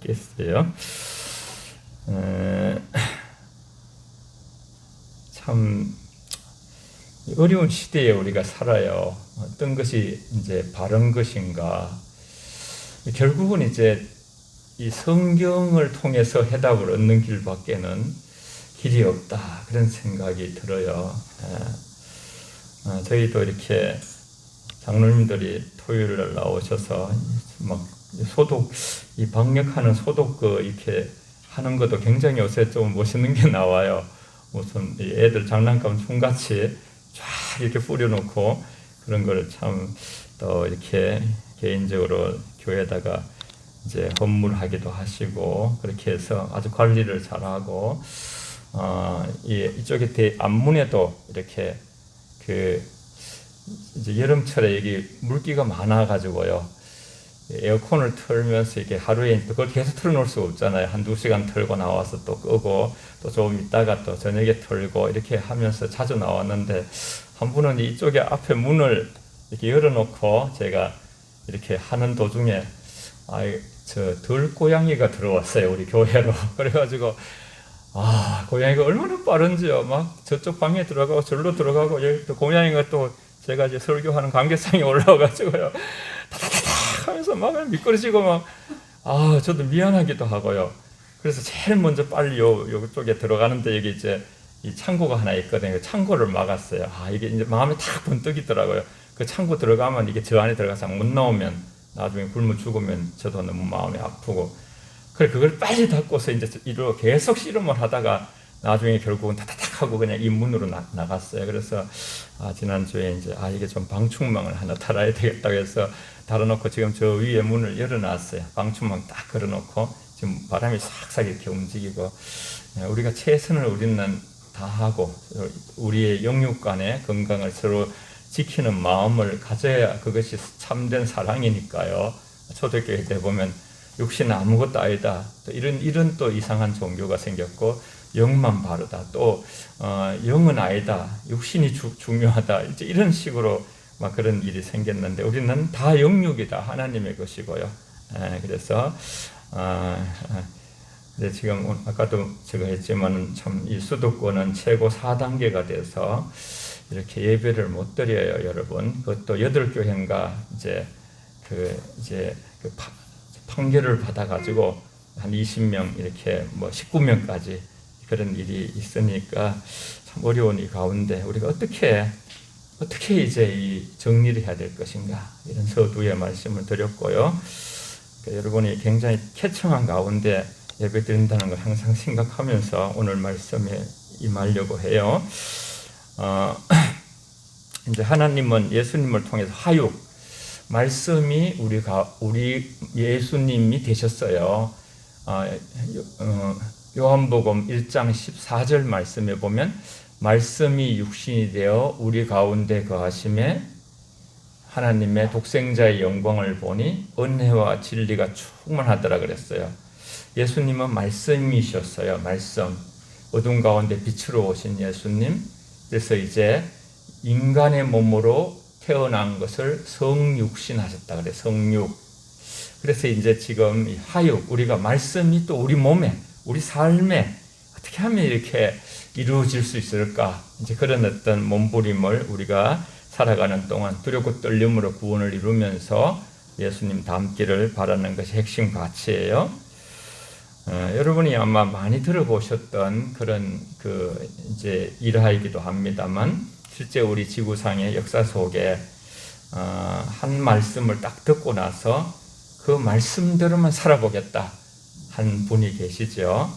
있겠어요. 참 어려운 시대에 우리가 살아요. 어떤 것이 이제 바른 것인가? 결국은 이제 이 성경을 통해서 해답을 얻는 길밖에는 길이 없다, 그런 생각이 들어요. 저희도 이렇게 장로님들이 토요일날 나오셔서 막 이 방역하는 소독 이렇게 하는 것도 굉장히 요새 좀 멋있는 게 나와요. 무슨 애들 장난감 총같이 쫙 이렇게 뿌려놓고 그런 걸 참 또 이렇게 개인적으로 교회에다가 이제 헌물하기도 하시고 그렇게 해서 아주 관리를 잘하고 이쪽에 앞문에도 이렇게 이제 여름철에 여기 물기가 많아가지고요. 에어컨을 틀면서 이게 하루에 그걸 계속 틀어놓을 수가 없잖아요. 한두 시간 틀고 나와서 또 끄고 또 조금 있다가 또 저녁에 틀고 이렇게 하면서 자주 나왔는데 한 분은 이쪽에 앞에 문을 이렇게 열어놓고 제가 이렇게 하는 도중에 저 들고양이가 들어왔어요. 우리 교회로. 그래가지고 고양이가 얼마나 빠른지요. 막 저쪽 방에 들어가고 절로 들어가고 여기 또 고양이가 또 제가 이제 설교하는 관계상에 올라와가지고요. 타타타타 하면서 막 미끄러지고 막 저도 미안하기도 하고요. 그래서 제일 먼저 빨리 요쪽에 들어가는데 여기 이제 이 창고가 하나 있거든요. 창고를 막았어요. 이게 이제 마음이 탁 번뜩이더라고요. 그 창고 들어가면 이게 저 안에 들어가서 못 나오면 나중에 굶어 죽으면 저도 너무 마음이 아프고. 그래 그걸 빨리 닫고서 이제 이로 계속 씨름을 하다가 나중에 결국은 타타탁 하고 그냥 이 문으로 나갔어요. 그래서 지난주에 이제 이게 좀 방충망을 하나 달아야 되겠다고 해서 달아놓고 지금 저 위에 문을 열어놨어요. 방충망 딱 걸어놓고 지금 바람이 싹싹 이렇게 움직이고 우리가 최선을 우리는 다하고 우리의 영육간의 건강을 서로 지키는 마음을 가져야 그것이 참된 사랑이니까요. 초대교회 때 보면 육신은 아무것도 아니다. 또 이런 또 이상한 종교가 생겼고 영만 바르다. 또 영은 아니다. 육신이 중요하다. 이제 이런 식으로 막 그런 일이 생겼는데 우리는 다 영육이다. 하나님의 것이고요. 그래서 근데 지금 아까도 제가 했지만 참 이 수도권은 최고 4단계가 돼서 이렇게 예배를 못 드려요, 여러분. 그것도 8교회인가 이제 판결을 받아가지고 한 20명 이렇게 19명까지 그런 일이 있으니까 참 어려운 이 가운데 우리가 어떻게 이제 이 정리를 해야 될 것인가 이런 서두에 말씀을 드렸고요. 그러니까 여러분이 굉장히 쾌청한 가운데 예배 드린다는 걸 항상 생각하면서 오늘 말씀에 임하려고 해요. 이제 하나님은 예수님을 통해서 화육 말씀이 우리 예수님이 되셨어요. 요한복음 1장 14절 말씀에 보면 말씀이 육신이 되어 우리 가운데 거하심에 하나님의 독생자의 영광을 보니 은혜와 진리가 충만하더라 그랬어요. 예수님은 말씀이셨어요. 말씀. 어둠 가운데 빛으로 오신 예수님. 그래서 이제 인간의 몸으로 태어난 것을 성육신하셨다 그래. 성육. 그래서 이제 지금 화육, 우리가 말씀이 또 우리 몸에, 우리 삶에 어떻게 하면 이렇게 이루어질 수 있을까? 이제 그런 어떤 몸부림을 우리가 살아가는 동안 두렵고 떨림으로 구원을 이루면서 예수님 닮기를 바라는 것이 핵심 가치예요. 여러분이 아마 많이 들어보셨던 그런 이제 일화이기도 합니다만 실제 우리 지구상의 역사 속에 한 말씀을 딱 듣고 나서 그 말씀대로만 살아보겠다 한 분이 계시죠.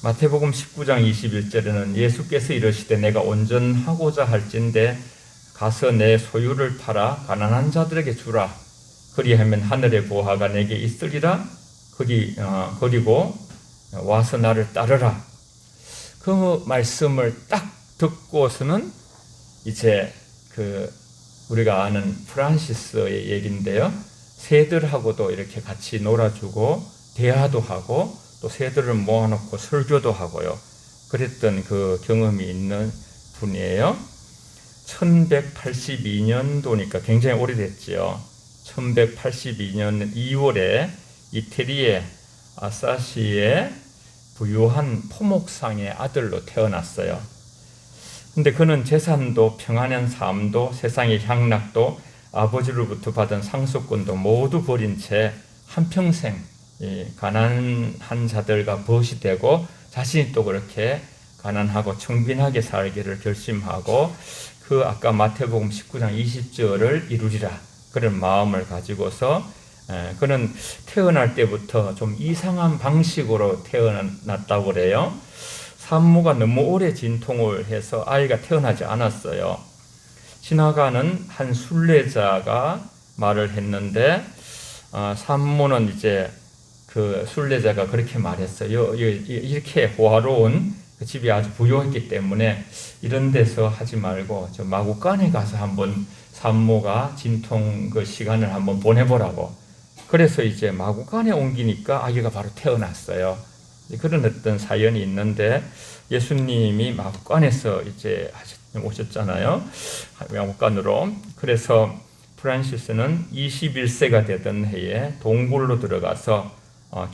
마태복음 19장 21절에는 예수께서 이르시되 내가 온전하고자 할진대 가서 내 소유를 팔아 가난한 자들에게 주라. 그리하면 하늘의 보화가 내게 있으리라. 그리고 와서 나를 따르라. 그 말씀을 딱 듣고서는 이제 우리가 아는 프란시스의 얘기인데요. 새들하고도 이렇게 같이 놀아주고 대화도 하고 또 새들을 모아놓고 설교도 하고요. 그랬던 그 경험이 있는 분이에요. 1182년도니까 굉장히 오래됐지요. 1182년 2월에 이태리에 아사시의 부유한 토목상의 아들로 태어났어요. 근데 그는 재산도 평안한 삶도 세상의 향락도 아버지로부터 받은 상속권도 모두 버린 채 한평생 가난한 자들과 벗이 되고 자신이 또 그렇게 가난하고 청빈하게 살기를 결심하고 그 아까 마태복음 19장 20절을 이루리라 그런 마음을 가지고서 그는 태어날 때부터 좀 이상한 방식으로 태어났다고 그래요. 산모가 너무 오래 진통을 해서 아이가 태어나지 않았어요. 지나가는 한 순례자가 말을 했는데 산모는 이제 그 순례자가 그렇게 말했어요. 이렇게 호화로운 그 집이 아주 부유했기 때문에 이런 데서 하지 말고 저 마구간에 가서 한번 산모가 진통 그 시간을 한번 보내보라고. 그래서 이제 마구간에 옮기니까 아기가 바로 태어났어요. 그런 어떤 사연이 있는데 예수님이 마구간에서 이제 오셨잖아요. 마구간으로. 그래서 프란시스는 21세가 되던 해에 동굴로 들어가서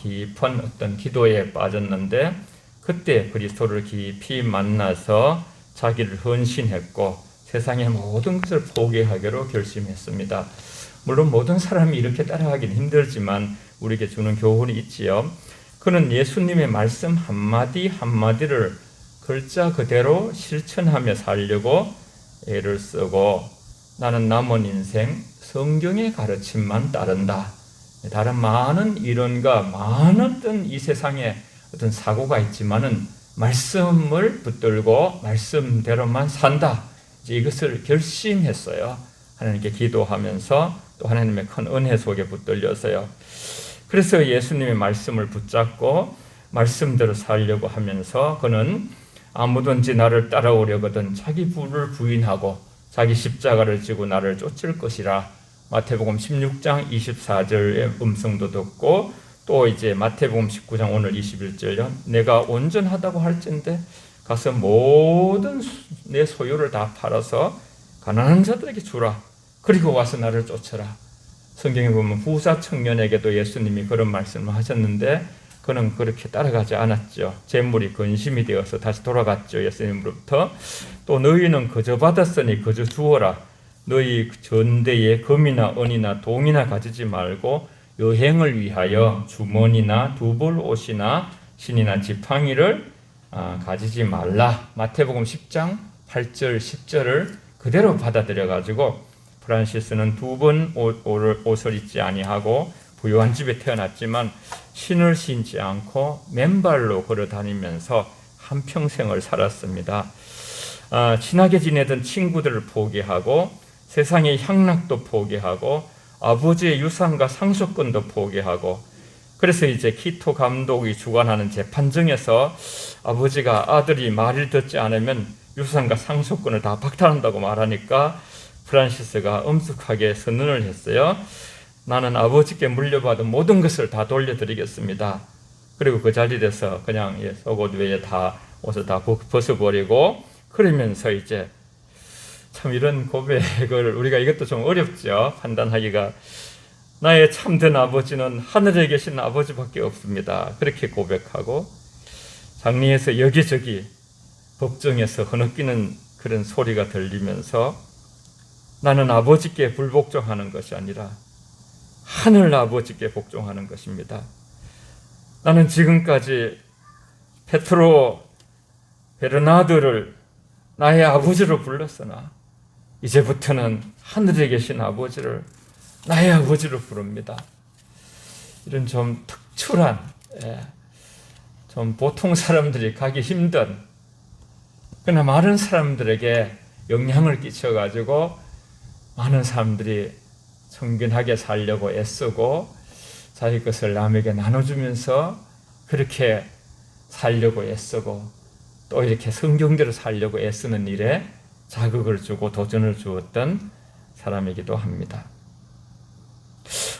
깊은 어떤 기도에 빠졌는데 그때 그리스도를 깊이 만나서 자기를 헌신했고 세상의 모든 것을 포기하기로 결심했습니다. 물론 모든 사람이 이렇게 따라가긴 힘들지만 우리에게 주는 교훈이 있지요. 그는 예수님의 말씀 한마디 한마디를 글자 그대로 실천하며 살려고 애를 쓰고 나는 남은 인생 성경의 가르침만 따른다. 다른 많은 이론과 많은 어떤 이 세상에 어떤 사고가 있지만은 말씀을 붙들고 말씀대로만 산다. 이것을 결심했어요. 하나님께 기도하면서 또 하나님의 큰 은혜 속에 붙들려서요. 그래서 예수님의 말씀을 붙잡고 말씀대로 살려고 하면서 그는 아무든지 나를 따라오려거든 자기 부를 부인하고 자기 십자가를 지고 나를 쫓을 것이라. 마태복음 16장 24절의 음성도 듣고 또 이제 마태복음 19장 오늘 21절요. 내가 온전하다고 할진대 가서 모든 내 소유를 다 팔아서 가난한 자들에게 주라. 그리고 와서 나를 쫓아라. 성경에 보면 부자 청년에게도 예수님이 그런 말씀을 하셨는데 그는 그렇게 따라가지 않았죠. 재물이 근심이 되어서 다시 돌아갔죠. 예수님으로부터. 또 너희는 거저 받았으니 거저 주어라. 너희 전대에 금이나 은이나 동이나 가지지 말고 여행을 위하여 주머니나 두벌 옷이나 신이나 지팡이를 가지지 말라. 마태복음 10장 8절 10절을 그대로 받아들여 가지고 프란시스는 두 번 옷을 입지 아니하고 부유한 집에 태어났지만 신을 신지 않고 맨발로 걸어 다니면서 한평생을 살았습니다. 친하게 지내던 친구들을 포기하고 세상의 향락도 포기하고 아버지의 유산과 상속권도 포기하고 그래서 이제 키토 감독이 주관하는 재판정에서 아버지가 아들이 말을 듣지 않으면 유산과 상속권을 다 박탈한다고 말하니까 프란시스가 엄숙하게 선언을 했어요. 나는 아버지께 물려받은 모든 것을 다 돌려드리겠습니다. 그리고 그 자리에서 그냥 속옷 외에 다 옷을 다 벗어버리고 그러면서 이제 참 이런 고백을 우리가 이것도 좀 어렵죠. 판단하기가. 나의 참된 아버지는 하늘에 계신 아버지밖에 없습니다. 그렇게 고백하고 장리에서 여기저기 법정에서 흐느끼는 그런 소리가 들리면서 나는 아버지께 불복종하는 것이 아니라 하늘 아버지께 복종하는 것입니다. 나는 지금까지 페트로 베르나드를 나의 아버지로 불렀으나 이제부터는 하늘에 계신 아버지를 나의 아버지로 부릅니다. 이런 좀 특출한, 좀 보통 사람들이 가기 힘든, 그러나 많은 사람들에게 영향을 끼쳐가지고 많은 사람들이 청빈하게 살려고 애쓰고 자기 것을 남에게 나눠주면서 그렇게 살려고 애쓰고 또 이렇게 성경대로 살려고 애쓰는 일에 자극을 주고 도전을 주었던 사람이기도 합니다.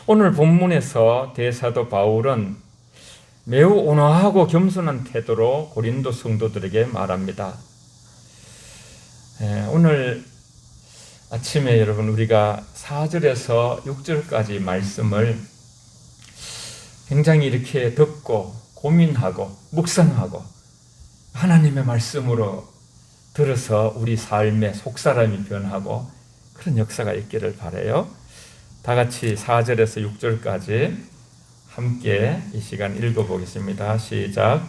오늘 본문에서 대사도 바울은 매우 온화하고 겸손한 태도로 고린도 성도들에게 말합니다. 오늘 아침에 여러분 우리가 4절에서 6절까지 말씀을 굉장히 이렇게 듣고 고민하고 묵상하고 하나님의 말씀으로 들어서 우리 삶의 속사람이 변하고 그런 역사가 있기를 바라요. 다 같이 4절에서 6절까지 함께 이 시간 읽어보겠습니다. 시작.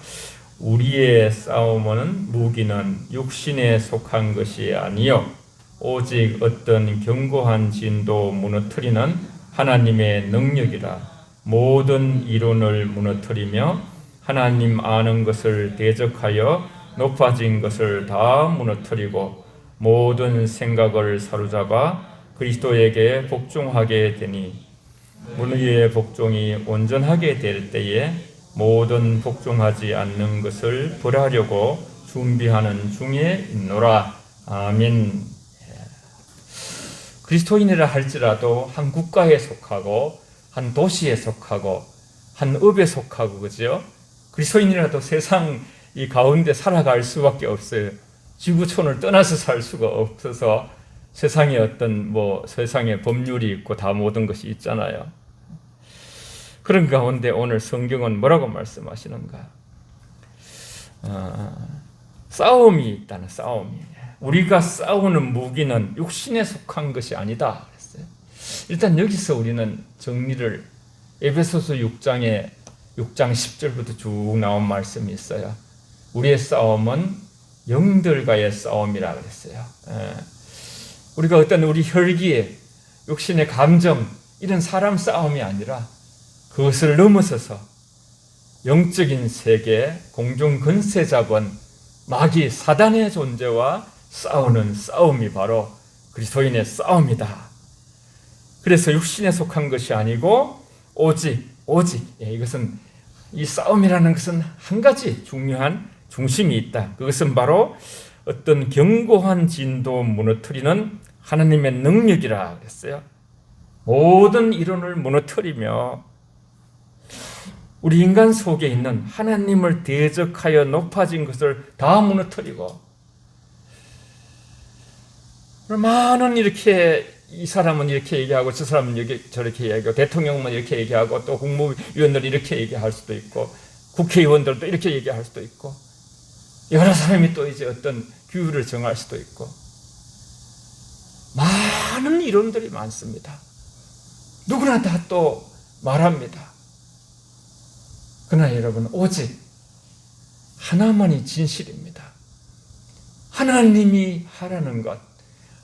우리의 싸움은 무기는 육신에 속한 것이 아니요 오직 어떤 견고한 진도 무너뜨리는 하나님의 능력이라. 모든 이론을 무너뜨리며 하나님 아는 것을 대적하여 높아진 것을 다 무너뜨리고 모든 생각을 사로잡아 그리스도에게 복종하게 되니 우리의 복종이 온전하게 될 때에 모든 복종하지 않는 것을 벌하려고 준비하는 중에 있노라. 아멘. 그리스도인이라 할지라도 한 국가에 속하고 한 도시에 속하고 한 업에 속하고 그죠? 그리스도인이라도 세상 이 가운데 살아갈 수밖에 없어요. 지구촌을 떠나서 살 수가 없어서 세상에 어떤 세상에 법률이 있고 다 모든 것이 있잖아요. 그런 가운데 오늘 성경은 뭐라고 말씀하시는가? 싸움이 있다는 싸움이. 우리가 싸우는 무기는 육신에 속한 것이 아니다 그랬어요. 일단 여기서 우리는 정리를 에베소서 6장 10절부터 쭉 나온 말씀이 있어요. 우리의 싸움은 영들과의 싸움이라 그랬어요. 우리가 어떤 우리 혈기, 육신의 감정 이런 사람 싸움이 아니라 그것을 넘어서서 영적인 세계, 공중 권세 잡은 마귀 사단의 존재와 싸우는 싸움이 바로 그리스도인의 싸움이다. 그래서 육신에 속한 것이 아니고 오직 이것은 이 싸움이라는 것은 한 가지 중요한 중심이 있다. 그것은 바로 어떤 견고한 진도 무너뜨리는 하나님의 능력이라 그랬어요. 모든 이론을 무너뜨리며 우리 인간 속에 있는 하나님을 대적하여 높아진 것을 다 무너뜨리고 많은 이렇게 이 사람은 이렇게 얘기하고 저 사람은 저렇게 얘기하고 대통령은 이렇게 얘기하고 또 국무위원들 이렇게 얘기할 수도 있고 국회의원들도 이렇게 얘기할 수도 있고 여러 사람이 또 이제 어떤 규율을 정할 수도 있고 많은 이론들이 많습니다. 누구나 다 또 말합니다. 그러나 여러분 오직 하나만이 진실입니다. 하나님이 하라는 것,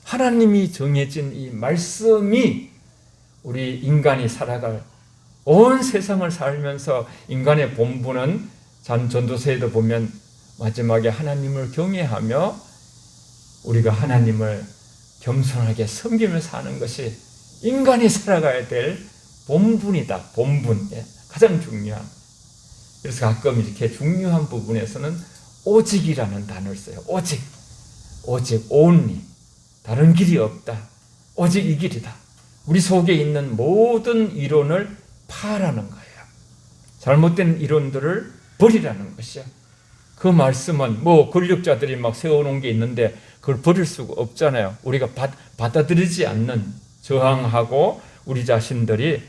하나님이 정해진 이 말씀이 우리 인간이 살아갈 온 세상을 살면서 인간의 본분은 전도서에도 보면 마지막에 하나님을 경외하며 우리가 하나님을 겸손하게 섬기며 사는 것이 인간이 살아가야 될 본분이다. 본분. 가장 중요한. 그래서 가끔 이렇게 중요한 부분에서는 오직이라는 단어를 써요. 오직, only. 다른 길이 없다. 오직 이 길이다. 우리 속에 있는 모든 이론을 파라는 거예요. 잘못된 이론들을 버리라는 것이요. 그 말씀은 권력자들이 막 세워놓은 게 있는데 그걸 버릴 수가 없잖아요. 우리가 받아들이지 않는 저항하고 우리 자신들이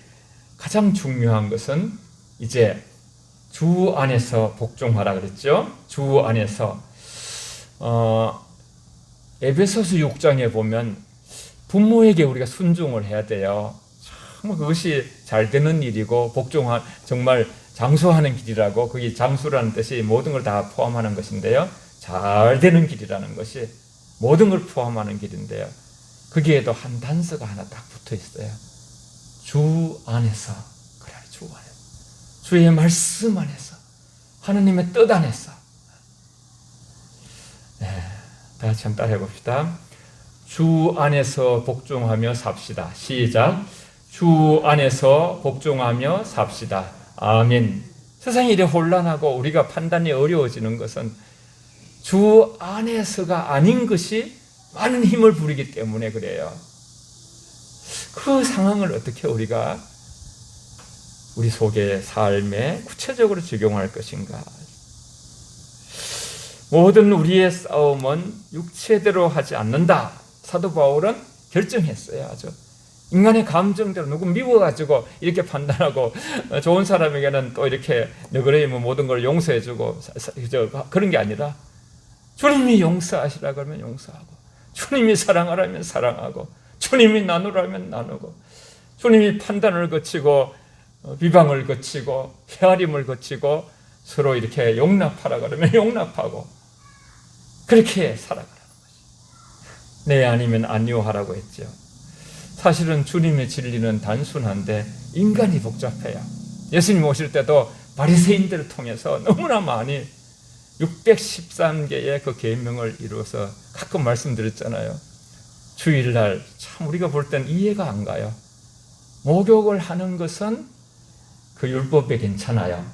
가장 중요한 것은 이제 주 안에서 복종하라 그랬죠. 주 안에서 에베소서 6장에 보면 부모에게 우리가 순종을 해야 돼요. 정말 그것이 잘 되는 일이고 정말 장수하는 길이라고 거기 장수라는 뜻이 모든 걸 다 포함하는 것인데요. 잘 되는 길이라는 것이 모든 걸 포함하는 길인데요. 거기에도 한 단서가 하나 딱 붙어 있어요. 주 안에서. 그래, 주 안에서. 주의 말씀 안에서. 하나님의 뜻 안에서. 다 같이 한번 따라해 봅시다. 주 안에서 복종하며 삽시다. 시작. 주 안에서 복종하며 삽시다. 아멘. 세상이 이래 혼란하고 우리가 판단이 어려워지는 것은 주 안에서가 아닌 것이 많은 힘을 부리기 때문에 그래요. 그 상황을 어떻게 우리가 우리 속의 삶에 구체적으로 적용할 것인가? 모든 우리의 싸움은 육체대로 하지 않는다. 사도 바울은 결정했어요. 아주 인간의 감정대로 누구 미워가지고 이렇게 판단하고 좋은 사람에게는 또 이렇게 너그러이면 모든 걸 용서해주고 그런 게 아니라 주님이 용서하시라 그러면 용서하고 주님이 사랑하라면 사랑하고 주님이 나누라면 나누고 주님이 판단을 거치고 비방을 거치고 헤아림을 거치고 서로 이렇게 용납하라 그러면 용납하고 그렇게 살아가라는 것이. 네 아니면 아니오하라고 했죠. 사실은 주님의 진리는 단순한데 인간이 복잡해요. 예수님 오실 때도 바리새인들을 통해서 너무나 많이 613개의 그 계명을 이루어서 가끔 말씀드렸잖아요. 주일날 참 우리가 볼 땐 이해가 안 가요. 목욕을 하는 것은 그 율법에 괜찮아요.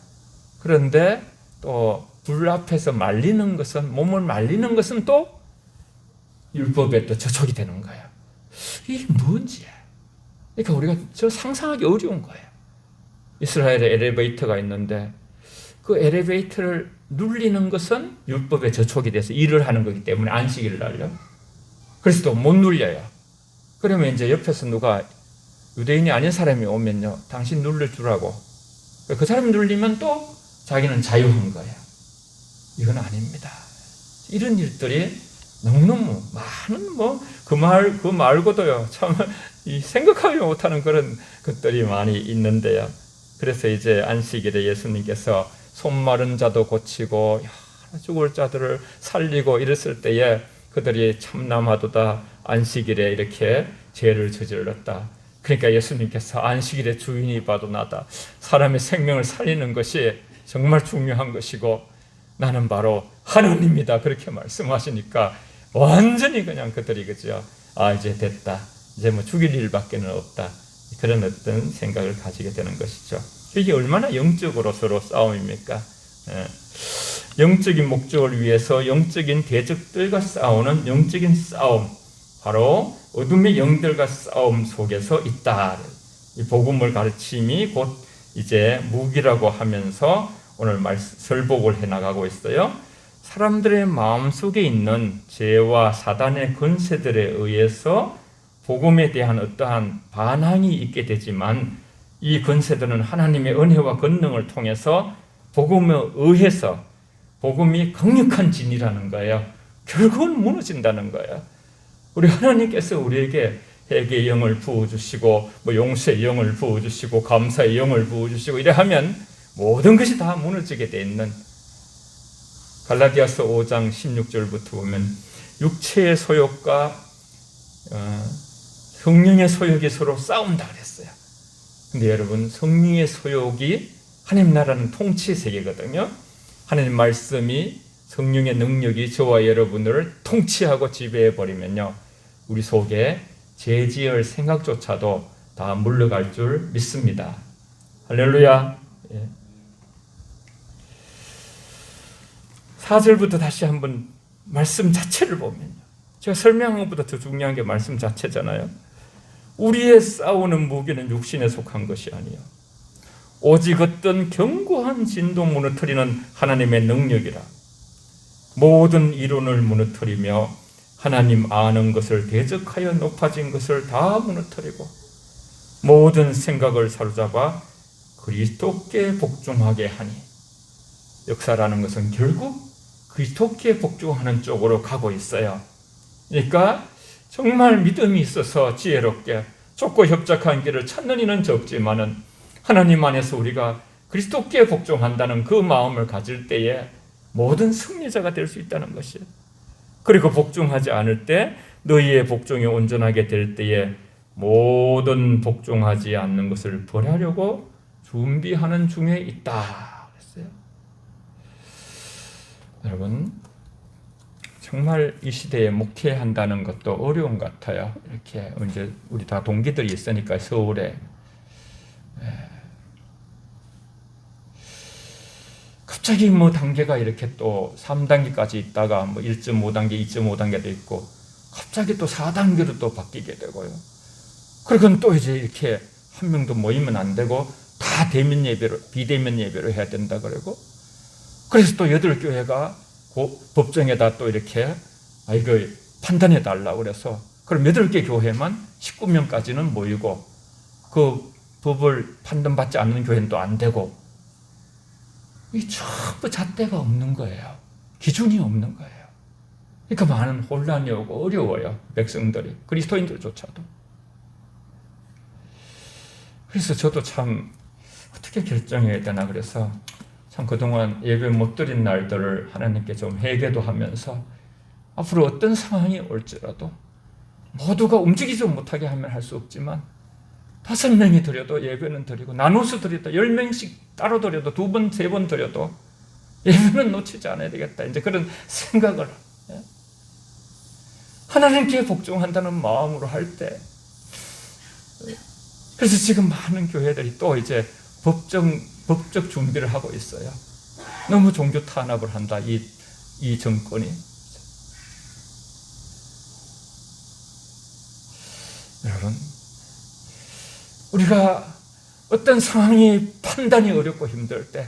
그런데 또 불 앞에서 말리는 것은, 몸을 말리는 것은 또 율법에 또 저촉이 되는 거예요. 이게 뭔지. 그러니까 우리가 저 상상하기 어려운 거예요. 이스라엘에 엘리베이터가 있는데 그 엘리베이터를 눌리는 것은 율법에 저촉이 돼서 일을 하는 거기 때문에 안식일을 날려. 그래서 또 못 눌려요. 그러면 이제 옆에서 누가 유대인이 아닌 사람이 오면요, 당신 눌러주라고. 그 사람이 눌리면 또 자기는 자유한 거예요. 이건 아닙니다. 이런 일들이 너무너무 많은 그 말고도요, 참 생각하지 못하는 그런 것들이 많이 있는데요. 그래서 이제 안식일에 예수님께서 손 마른 자도 고치고 죽을 자들을 살리고 이랬을 때에 그들이 참남하도다 안식일에 이렇게 죄를 저질렀다. 그러니까 예수님께서 안식일의 주인이 봐도 나다. 사람의 생명을 살리는 것이 정말 중요한 것이고 나는 바로 하나님이다. 그렇게 말씀하시니까 완전히 그냥 그들이 그죠. 아, 이제 됐다. 이제 뭐 죽일 일밖에는 없다. 그런 어떤 생각을 가지게 되는 것이죠. 이게 얼마나 영적으로 서로 싸움입니까? 영적인 목적을 위해서 영적인 대적들과 싸우는 영적인 싸움, 바로 어둠의 영들과 싸움 속에서 있다. 이 복음을 가르침이 곧 이제 무기라고 하면서 오늘 설복을 해나가고 있어요. 사람들의 마음속에 있는 죄와 사단의 권세들에 의해서 복음에 대한 어떠한 반항이 있게 되지만 이 권세들은 하나님의 은혜와 권능을 통해서 복음에 의해서 복음이 강력한 진이라는 거예요. 결국은 무너진다는 거예요. 우리 하나님께서 우리에게 회개의 영을 부어주시고 용서의 영을 부어주시고 감사의 영을 부어주시고 이래 하면 모든 것이 다 무너지게 돼 있는, 갈라디아서 5장 16절부터 보면 육체의 소욕과 성령의 소욕이 서로 싸운다 그랬어요. 근데 여러분, 성령의 소욕이 하나님 나라는 통치 세계거든요. 하나님 말씀이, 성령의 능력이 저와 여러분을 통치하고 지배해 버리면요, 우리 속에 죄 지을 생각조차도 다 물러갈 줄 믿습니다. 할렐루야. 4절부터 다시 한번 말씀 자체를 보면요, 제가 설명한 것보다 더 중요한 게 말씀 자체잖아요. 우리의 싸우는 무기는 육신에 속한 것이 아니요 오직 어떤 견고한 진도 무너뜨리는 하나님의 능력이라. 모든 이론을 무너뜨리며 하나님 아는 것을 대적하여 높아진 것을 다 무너뜨리고 모든 생각을 사로잡아 그리스도께 복종하게 하니. 역사라는 것은 결국 그리스도께 복종하는 쪽으로 가고 있어요. 그러니까 정말 믿음이 있어서 지혜롭게 좁고 협착한 길을 찾는 이는 적지만은 하나님 안에서 우리가 그리스도께 복종한다는 그 마음을 가질 때에 모든 승리자가 될 수 있다는 것이에요. 그리고 복종하지 않을 때 너희의 복종이 온전하게 될 때에 모든 복종하지 않는 것을 버리려고 준비하는 중에 있다. 여러분, 정말 이 시대에 목회한다는 것도 어려운 것 같아요. 이렇게 이제 우리 다 동기들이 있으니까 서울에 갑자기 단계가 이렇게 또 3단계까지 있다가 1.5단계, 2.5단계도 있고 갑자기 또 4단계로 또 바뀌게 되고요. 그러고는 또 이제 이렇게 한 명도 모이면 안 되고 다 대면 예배로, 비대면 예배로 해야 된다 그러고, 그래서 또 8교회가 법정에다 또 이렇게 이거 판단해 달라고 그래서 그럼 8개 교회만 19명까지는 모이고 그 법을 판단받지 않는 교회는 또 안 되고, 이 전부 잣대가 없는 거예요. 기준이 없는 거예요. 그러니까 많은 혼란이 오고 어려워요. 백성들이, 그리스도인들조차도. 그래서 저도 참 어떻게 결정해야 되나 그래서 참 그동안 예배 못 드린 날들을 하나님께 좀 회개도 하면서 앞으로 어떤 상황이 올지라도 모두가 움직이지 못하게 하면 할 수 없지만 5명이 드려도 예배는 드리고, 나눠서 드려도 10명씩 따로 드려도 2번, 3번 드려도 예배는 놓치지 않아야 되겠다. 이제 그런 생각을 하나님께 복종한다는 마음으로 할 때, 그래서 지금 많은 교회들이 또 이제 법적 준비를 하고 있어요. 너무 종교 탄압을 한다, 이 정권이. 여러분, 우리가 어떤 상황이 판단이 어렵고 힘들 때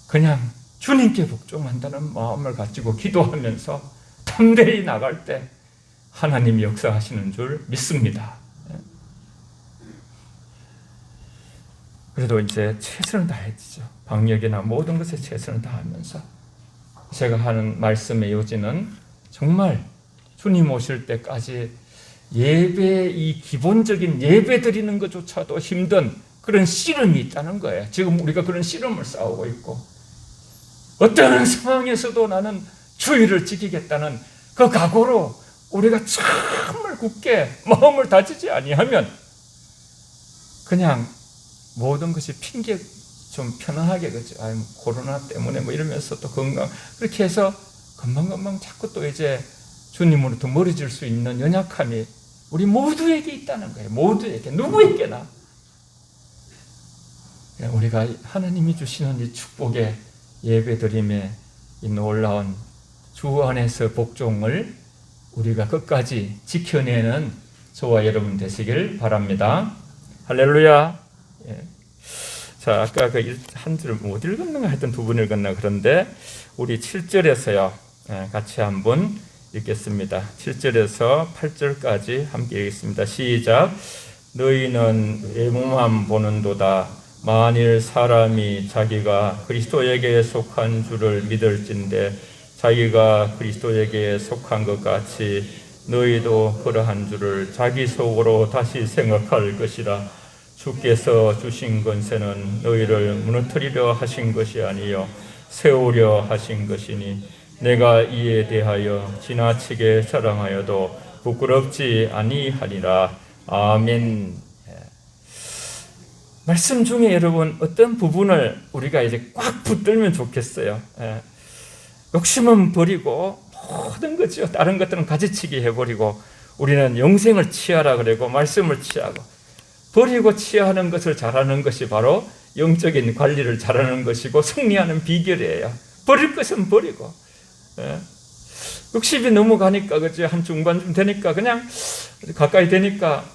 그냥 주님께 복종한다는 마음을 가지고 기도하면서 담대히 나갈 때 하나님이 역사하시는 줄 믿습니다. 그래도 이제 최선을 다해야죠. 방역이나 모든 것에 최선을 다하면서 제가 하는 말씀의 요지는 정말 주님 오실 때까지 예배, 이 기본적인 예배 드리는 것조차도 힘든 그런 씨름이 있다는 거예요. 지금 우리가 그런 씨름을 싸우고 있고, 어떤 상황에서도 나는 주의를 지키겠다는 그 각오로 우리가 정말 굳게 마음을 다지지 아니하면 그냥 모든 것이 핑계 좀 편안하게, 그죠? 아유, 코로나 때문에 뭐 이러면서 또 건강, 그렇게 해서 금방금방 자꾸 또 이제 주님으로부터 멀어질 수 있는 연약함이 우리 모두에게 있다는 거예요. 모두에게, 누구에게나. 우리가 하나님이 주시는 이 축복의 예배드림의 이 놀라운 주 안에서 복종을 우리가 끝까지 지켜내는 저와 여러분 되시길 바랍니다. 할렐루야. 예. 자, 아까 그 한 줄 못 읽었는가 하여튼 2번 읽었나 그런데 우리 7절에서요. 같이 한번 읽겠습니다. 7절에서 8절까지 함께 읽겠습니다. 시작. 너희는 외모만 보는도다. 만일 사람이 자기가 그리스도에게 속한 줄을 믿을진대 자기가 그리스도에게 속한 것 같이 너희도 그러한 줄을 자기 속으로 다시 생각할 것이라. 주께서 주신 권세는 너희를 무너뜨리려 하신 것이 아니요 세우려 하신 것이니 내가 이에 대하여 지나치게 자랑하여도 부끄럽지 아니하리라. 아멘. 말씀 중에 여러분 어떤 부분을 우리가 이제 꽉 붙들면 좋겠어요. 욕심은 버리고 모든 거죠. 다른 것들은 가지치기 해버리고 우리는 영생을 취하라 그러고 말씀을 취하고, 버리고 취하는 것을 잘하는 것이 바로 영적인 관리를 잘하는 것이고 승리하는 비결이에요. 버릴 것은 버리고. 욕심이 넘어가니까, 그죠? 한 중반쯤 되니까 그냥 가까이 되니까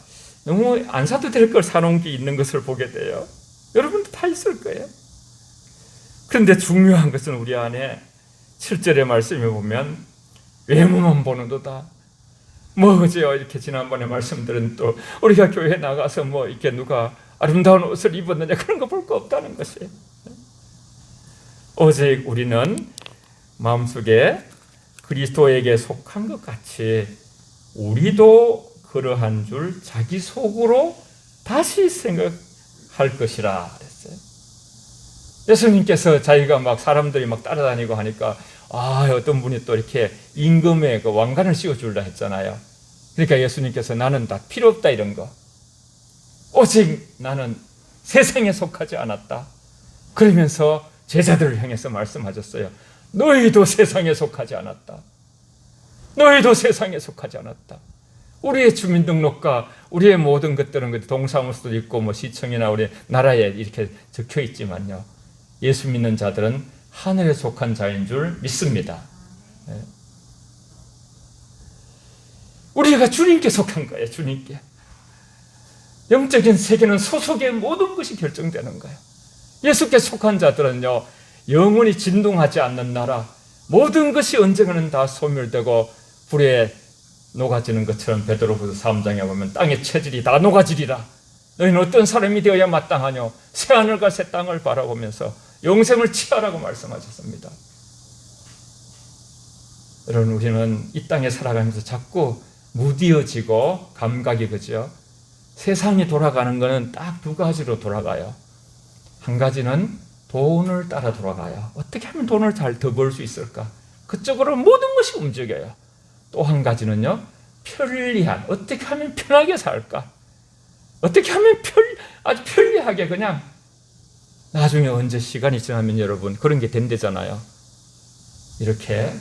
너무 안 사도 될 걸 사놓은 게 있는 것을 보게 돼요. 여러분도 다 있을 거예요. 그런데 중요한 것은 우리 안에 7절의 말씀에 보면 외모만 보는도다. 뭐죠? 이렇게 지난번에 말씀드린 또 우리가 교회 나가서 뭐 이렇게 누가 아름다운 옷을 입었느냐 그런 거 볼 거 없다는 것이에요. 오직 우리는 마음속에 그리스도에게 속한 것 같이 우리도 그러한 줄 자기 속으로 다시 생각할 것이라 그랬어요. 예수님께서 자기가 막 사람들이 막 따라다니고 하니까 어떤 분이 또 이렇게 임금의 그 왕관을 씌워주려 했잖아요. 그러니까 예수님께서 나는 다 필요 없다 이런 거. 오직 나는 세상에 속하지 않았다. 그러면서 제자들을 향해서 말씀하셨어요. 너희도 세상에 속하지 않았다. 너희도 세상에 속하지 않았다. 우리의 주민등록과 우리의 모든 것들은 동사무소도 있고 뭐 시청이나 우리 나라에 이렇게 적혀 있지만요. 예수 믿는 자들은 하늘에 속한 자인 줄 믿습니다. 우리가 주님께 속한 거예요. 주님께. 영적인 세계는 소속의 모든 것이 결정되는 거예요. 예수께 속한 자들은요, 영원히 진동하지 않는 나라, 모든 것이 언젠가는 다 소멸되고 불에 녹아지는 것처럼 베드로후서 3장에 보면 땅의 체질이 다 녹아지리라. 너희는 어떤 사람이 되어야 마땅하뇨? 새하늘과 새 땅을 바라보면서 영생을 취하라고 말씀하셨습니다. 여러분, 우리는 이 땅에 살아가면서 자꾸 무디어지고 감각이 그죠? 세상이 돌아가는 것은 딱 두 가지로 돌아가요. 한 가지는 돈을 따라 돌아가요. 어떻게 하면 돈을 잘 더 벌 수 있을까? 그쪽으로 모든 것이 움직여요. 또 한 가지는요, 편리한, 어떻게 하면 편하게 살까? 어떻게 하면 아주 편리하게 그냥 나중에 언제 시간이 지나면 여러분 그런 게 된대잖아요. 이렇게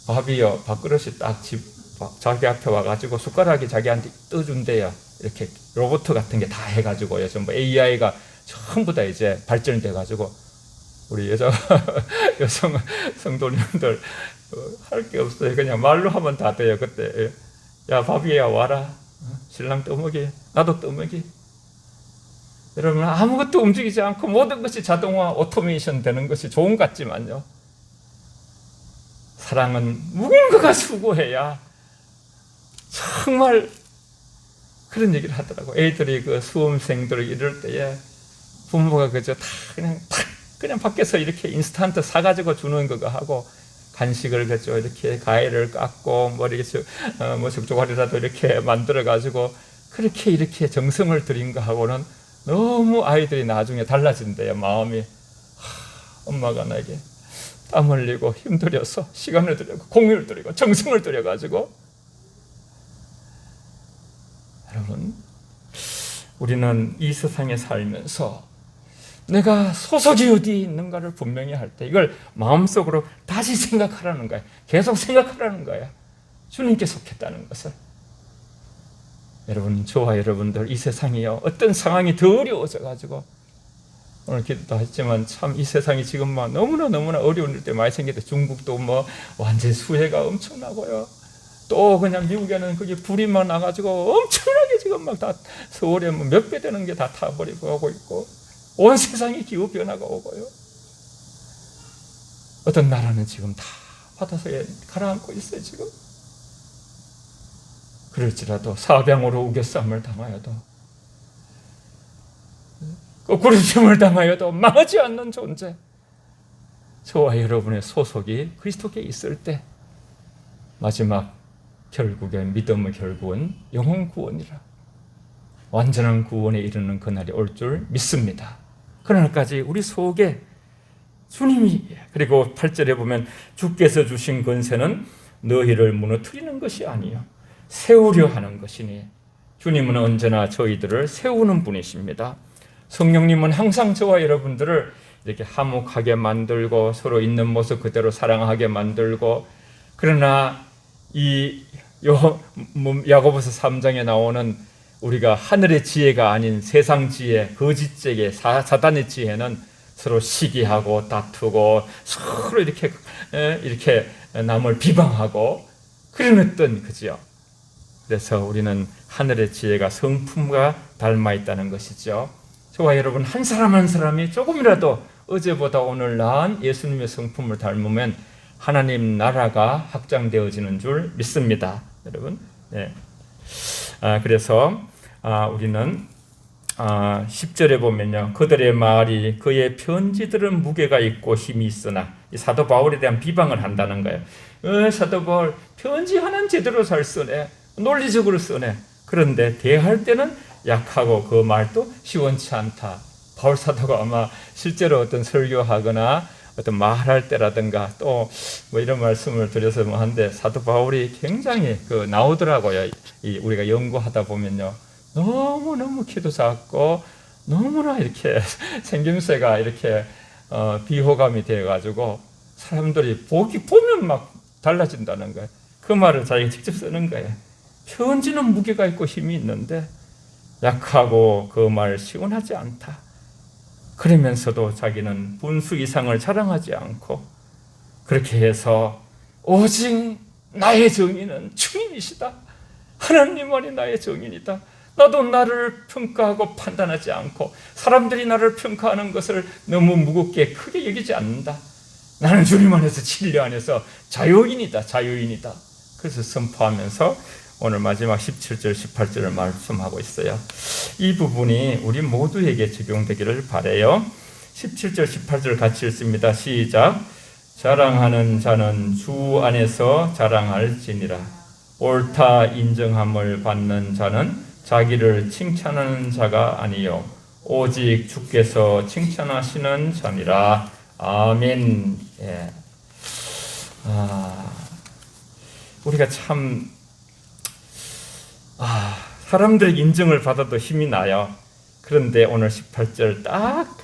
밥이요, 밥그릇이 딱 자기 앞에 와가지고 숟가락이 자기한테 떠준대요. 이렇게 로봇 같은 게 다 해가지고요. 전부 AI가 전부 다 이제 발전돼가지고 우리 여성 성도님들 할 게 없어요. 그냥 말로 하면 다 돼요. 그때 야 밥이야 와라. 신랑 떠먹이, 나도 떠먹이. 여러분, 아무것도 움직이지 않고 모든 것이 자동화, 오토메이션 되는 것이 좋은 것 같지만요, 사랑은 무언가가 수고해야 정말 그런 얘기를 하더라고. 애들이 그 수험생들 이럴 때에 부모가 그저 다 그냥 밖에서 이렇게 인스턴트 사가지고 주는 그거 하고 간식을 그죠 이렇게 과일을 깎고 뭐 죽조가리라도 이렇게 만들어 가지고 그렇게 이렇게 정성을 들인 거 하고는 너무 아이들이 나중에 달라진대요. 마음이 엄마가 나에게 땀 흘리고 힘들여서 시간을 들이고 공을 들이고 정성을 들여 가지고. 여러분, 우리는 이 세상에 살면서 내가 소속이 어디 있는가를 분명히 할 때 이걸 마음속으로 다시 생각하라는 거야. 계속 생각하라는 거야. 주님께 속했다는 것을. 여러분, 저와 여러분들 이 세상이요, 어떤 상황이 더 어려워져 가지고 오늘 기도도 했지만 참 이 세상이 지금 막 너무나 어려운 일들 많이 생겼대. 중국도 뭐 완전 수해가 엄청나고요. 또 그냥 미국에는 그게 불이 막 나가지고 엄청나게 지금 막 다 서울에 뭐 몇 배 되는 게 다 타버리고 하고 있고, 온 세상에 기후 변화가 오고요. 어떤 나라는 지금 다 바다에 가라앉고 있어요. 지금 그럴지라도 사병으로 우겨싸움을 당하여도 거꾸로 힘을 당하여도 망하지 않는 존재, 저와 여러분의 소속이 그리스도께 있을 때 마지막 결국에 믿음의 결국은 영혼 구원이라, 완전한 구원에 이르는 그날이 올 줄 믿습니다. 그날까지 우리 속에 주님이, 그리고 8절에 보면 주께서 주신 권세는 너희를 무너뜨리는 것이 아니요 세우려 하는 것이니, 주님은 언제나 저희들을 세우는 분이십니다. 성령님은 항상 저와 여러분들을 이렇게 화목하게 만들고 서로 있는 모습 그대로 사랑하게 만들고, 그러나 이 야고보서 3장에 나오는 우리가 하늘의 지혜가 아닌 세상 지혜, 거짓 지혜, 사단의 지혜는 서로 시기하고 다투고 서로 이렇게 남을 비방하고 그런 어떤 그지요. 그래서 우리는 하늘의 지혜가 성품과 닮아 있다는 것이죠. 저와 여러분 한 사람 한 사람이 조금이라도 어제보다 오늘 나은 예수님의 성품을 닮으면 하나님 나라가 확장되어지는 줄 믿습니다. 여러분. 네. 그래서 우리는 10절에 보면요, 그들의 말이 그의 편지들은 무게가 있고 힘이 있으나, 이 사도 바울에 대한 비방을 한다는 거예요. 사도 바울 편지 하나는 제대로 잘 쓰네, 논리적으로 쓰네. 그런데 대할 때는 약하고 그 말도 시원치 않다. 바울 사도가 아마 실제로 어떤 설교하거나 어떤 말할 때라든가 또 뭐 이런 말씀을 드려서 뭐 한데, 사도 바울이 굉장히 나오더라고요. 우리가 연구하다 보면요, 너무 키도 작고 너무나 이렇게 생김새가 이렇게 비호감이 되어가지고 사람들이 보면 막 달라진다는 거예요. 그 말을 자기가 직접 쓰는 거예요. 편지는 무게가 있고 힘이 있는데 약하고 그 말 시원하지 않다. 그러면서도 자기는 분수 이상을 자랑하지 않고 그렇게 해서 오직 나의 정의는 주님이시다. 하나님만이 나의 정의이다. 나도 나를 평가하고 판단하지 않고 사람들이 나를 평가하는 것을 너무 무겁게 크게 여기지 않는다. 나는 주님 안에서 진리 안에서 자유인이다. 그래서 선포하면서 오늘 마지막 17절, 18절을 말씀하고 있어요. 이 부분이 우리 모두에게 적용되기를 바라요. 17절, 18절 같이 읽습니다. 시작. 자랑하는 자는 주 안에서 자랑할지니라. 옳다 인정함을 받는 자는 자기를 칭찬하는 자가 아니요 오직 주께서 칭찬하시는 자니라. 아멘. 예. 우리가 참 사람들의 인정을 받아도 힘이 나요. 그런데 오늘 18절 딱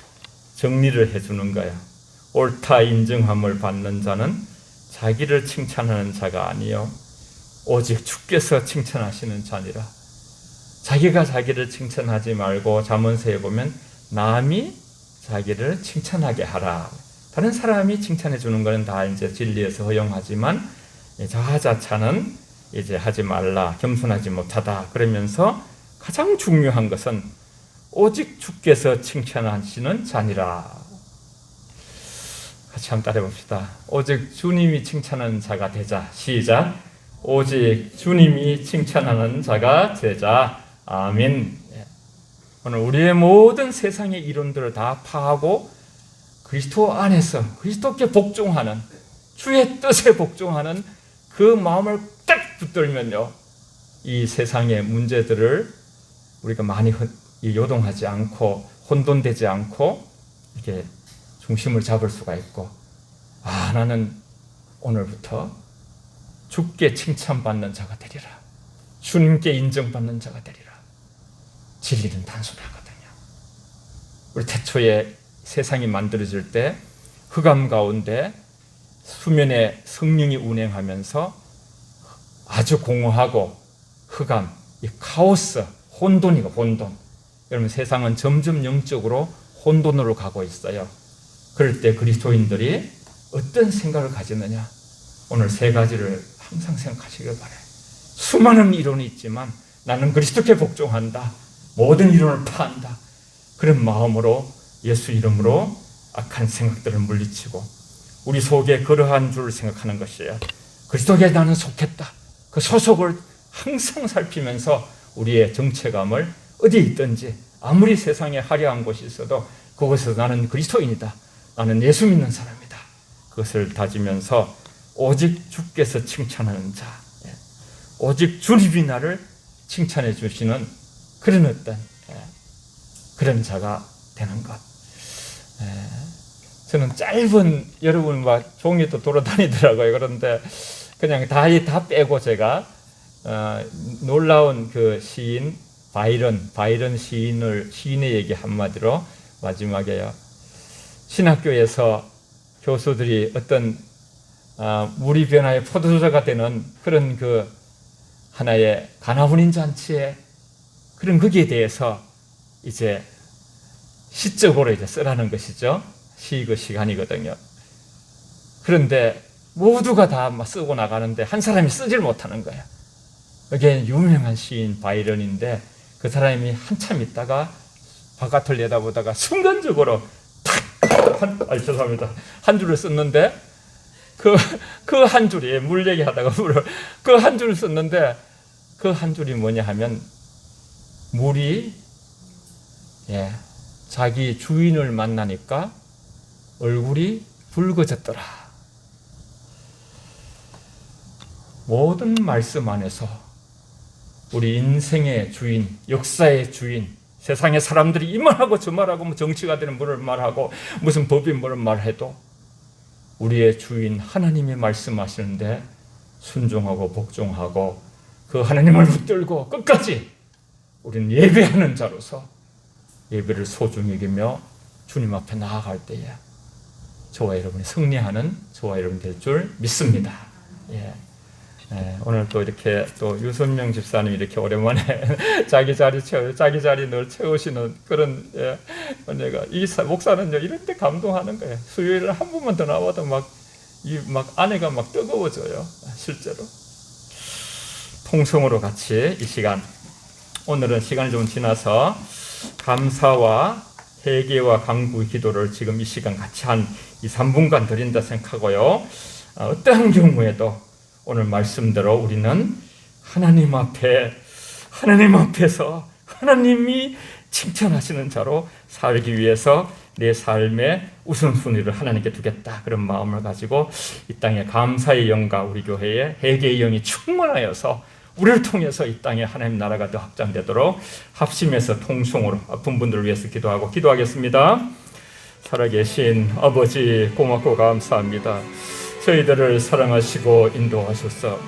정리를 해주는 거예요. 옳다 인정함을 받는 자는 자기를 칭찬하는 자가 아니요 오직 주께서 칭찬하시는 자니라. 자기가 자기를 칭찬하지 말고 잠언서에 보면 남이 자기를 칭찬하게 하라. 다른 사람이 칭찬해 주는 것은 다 이제 진리에서 허용하지만 자아자찬은 이제 하지 말라. 겸손하지 못하다. 그러면서 가장 중요한 것은 오직 주께서 칭찬하시는 자니라. 같이 한번 따라해 봅시다. 오직 주님이 칭찬하는 자가 되자. 시작. 오직 주님이 칭찬하는 자가 되자. 아멘. 오늘 우리의 모든 세상의 이론들을 다 파하고 그리스도 안에서 그리스도께 복종하는 주의 뜻에 복종하는 그 마음을 딱 붙들면요, 이 세상의 문제들을 우리가 많이 요동하지 않고 혼돈되지 않고 이렇게 중심을 잡을 수가 있고, 나는 오늘부터 주께 칭찬받는 자가 되리라. 주님께 인정받는 자가 되리라. 진리는 단순하거든요. 우리 태초에 세상이 만들어질 때 흑암 가운데 수면에 성령이 운행하면서 아주 공허하고 흑암, 이 카오스, 혼돈이고 혼돈. 여러분 세상은 점점 영적으로 혼돈으로 가고 있어요. 그럴 때 그리스도인들이 어떤 생각을 가지느냐? 오늘 세 가지를 항상 생각하시길 바라요. 수많은 이론이 있지만 나는 그리스도께 복종한다. 모든 이론을 파한다. 그런 마음으로 예수 이름으로 악한 생각들을 물리치고 우리 속에 그러한 줄 생각하는 것이에요. 그리스도께 나는 속했다. 그 소속을 항상 살피면서 우리의 정체감을 어디에 있든지 아무리 세상에 화려한 곳이 있어도 그곳에서 나는 그리스도인이다. 나는 예수 믿는 사람이다. 그것을 다지면서 오직 주께서 칭찬하는 자, 오직 주님이 나를 칭찬해 주시는 그런 어떤 그런 자가 되는 것. 저는 짧은 여러분 막 종이도 돌아다니더라고요. 그런데 그냥 다 빼고 제가 놀라운 그 시인 바이런 시인의 얘기 한마디로 마지막에요. 신학교에서 교수들이 어떤 물이 변화의 포도주자가 되는 그런 그 하나의 가나훈인 잔치에 그런 거기에 대해서 이제 시적으로 이제 쓰라는 것이죠. 그 시간이거든요. 그런데 모두가 다 쓰고 나가는데 한 사람이 쓰질 못하는 거야. 이게 유명한 시인 바이런인데 그 사람이 한참 있다가 바깥을 내다보다가 순간적으로 죄송합니다. 한 줄을 썼는데 그 한 줄이 물 얘기하다가 그 한 줄을 썼는데 그 한 줄이 뭐냐 하면 물이 자기 주인을 만나니까 얼굴이 붉어졌더라. 모든 말씀 안에서 우리 인생의 주인, 역사의 주인, 세상의 사람들이 이 말하고 저 말하고 뭐 정치가 되는 뭐를 말하고 무슨 법이 뭐를 말해도 우리의 주인 하나님이 말씀하시는데 순종하고 복종하고 그 하나님을 붙들고 끝까지 우리는 예배하는 자로서 예배를 소중히 여기며 주님 앞에 나아갈 때에 저와 여러분이 승리하는 저와 여러분 될 줄 믿습니다. 오늘 또 이렇게 또 유선명 집사님 이렇게 오랜만에 자기 자리 늘 채우시는 그런 은혜가 이 목사는요 이런 데 감동하는 거예요. 수요일에 한 번만 더 나와도 막 안에가 막 뜨거워져요. 실제로 통성으로 같이 이 시간 오늘은 시간이 좀 지나서 감사와 회개와 강구 기도를 지금 이 시간 같이 한 2, 3분간 드린다 생각하고요. 어떠한 경우에도 오늘 말씀대로 우리는 하나님 앞에서 하나님이 칭찬하시는 자로 살기 위해서 내 삶의 우선순위를 하나님께 두겠다, 그런 마음을 가지고 이 땅에 감사의 영과 우리 교회에 회개의 영이 충만하여서 우리를 통해서 이 땅에 하나님 나라가 더 확장되도록 합심해서 통성으로 아픈 분들을 위해서 기도하겠습니다. 살아계신 아버지, 고맙고 감사합니다. 저희들을 사랑하시고 인도하셔서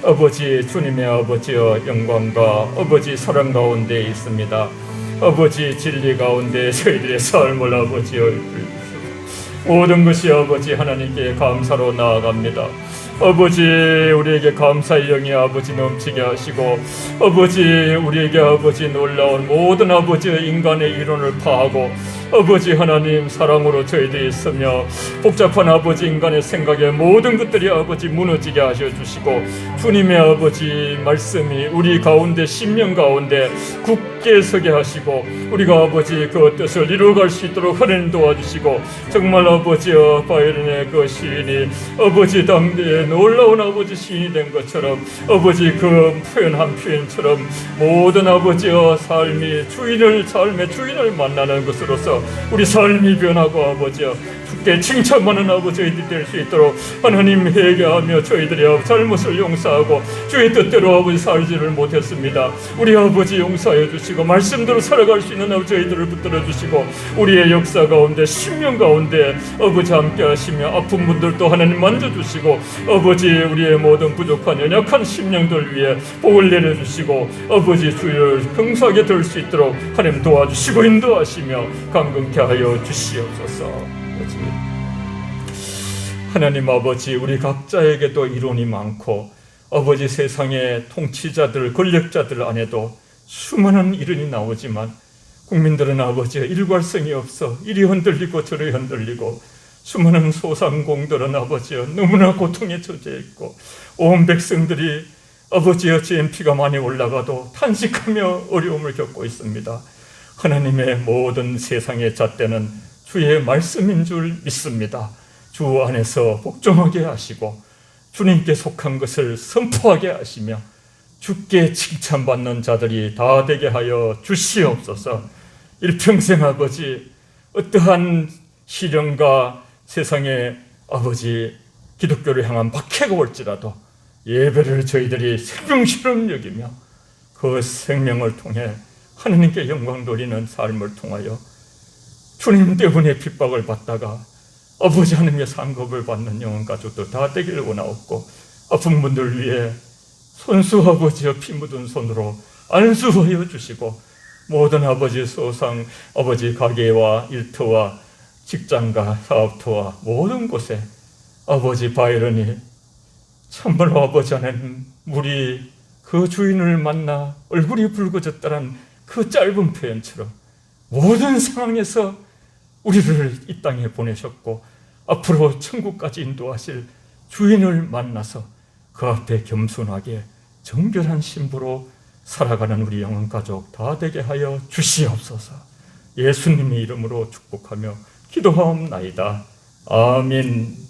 아버지, 주님의 아버지여 영광과 아버지 사랑 가운데 있습니다. 아버지, 진리 가운데 저희들의 삶을 아버지여 모든 것이 아버지 하나님께 감사로 나아갑니다. 아버지, 우리에게 감사의 영이 아버지 넘치게 하시고 아버지, 우리에게 아버지 놀라운 모든 아버지의 인간의 이론을 파하고 아버지 하나님 사랑으로 저희들이 있으며 복잡한 아버지 인간의 생각에 모든 것들이 아버지 무너지게 하셔 주시고 주님의 아버지 말씀이 우리 가운데 심령 가운데 굳게 서게 하시고 우리가 아버지 그 뜻을 이루어갈 수 있도록 하나님 도와주시고 정말 아버지여 바이런의 그 시인이 아버지 당대에 놀라운 아버지 시인이 된 것처럼 아버지 그 표현 한 표현처럼 모든 아버지여 삶의 주인을 만나는 것으로서 우리 삶이 변하고 아버지여 주께 칭찬받는 아버지들이 될 수 있도록 하나님 회개하며 저희들의 잘못을 용서하고 주의 뜻대로 아버지 살지를 못했습니다. 우리 아버지 용서해 주시고 말씀대로 살아갈 수 있는 저희들을 붙들어 주시고 우리의 역사 가운데 심령 가운데 아버지 함께 하시며 아픈 분들도 하나님 만져주시고 아버지 우리의 모든 부족한 연약한 심령들 위해 복을 내려주시고 아버지 주를 평소하게 될 수 있도록 하나님 도와주시고 인도하시며 강건케 하여 주시옵소서. 하나님 아버지, 우리 각자에게도 이론이 많고 아버지 세상의 통치자들, 권력자들 안에도 수많은 이론이 나오지만 국민들은 아버지 일관성이 없어 이리 흔들리고 저리 흔들리고 수많은 소상공들은 아버지여 너무나 고통에 처해 있고 온 백성들이 아버지여 GNP가 많이 올라가도 탄식하며 어려움을 겪고 있습니다. 하나님의 모든 세상의 잣대는 주의 말씀인 줄 믿습니다. 주 안에서 복종하게 하시고 주님께 속한 것을 선포하게 하시며 주께 칭찬받는 자들이 다 되게 하여 주시옵소서. 일평생 아버지 어떠한 시련과 세상의 아버지 기독교를 향한 박해가 올지라도 예배를 저희들이 생명처럼 여기며 그 생명을 통해 하나님께 영광 돌리는 삶을 통하여 주님 때문에 핍박을 받다가 아버지 하나님의 상급을 받는 영혼 가족들 다 되기를 원하옵고 아픈 분들 위해 손수 아버지여 피 묻은 손으로 안수하여 주시고 모든 아버지 소상 아버지 가게와 일터와 직장과 사업터와 모든 곳에 아버지 바이런이 참말로 아버지 하나님 물이 그 주인을 만나 얼굴이 붉어졌다는 그 짧은 표현처럼 모든 상황에서 우리를 이 땅에 보내셨고 앞으로 천국까지 인도하실 주인을 만나서 그 앞에 겸손하게 정결한 신부로 살아가는 우리 영혼 가족 다 되게 하여 주시옵소서. 예수님의 이름으로 축복하며 기도하옵나이다. 아멘.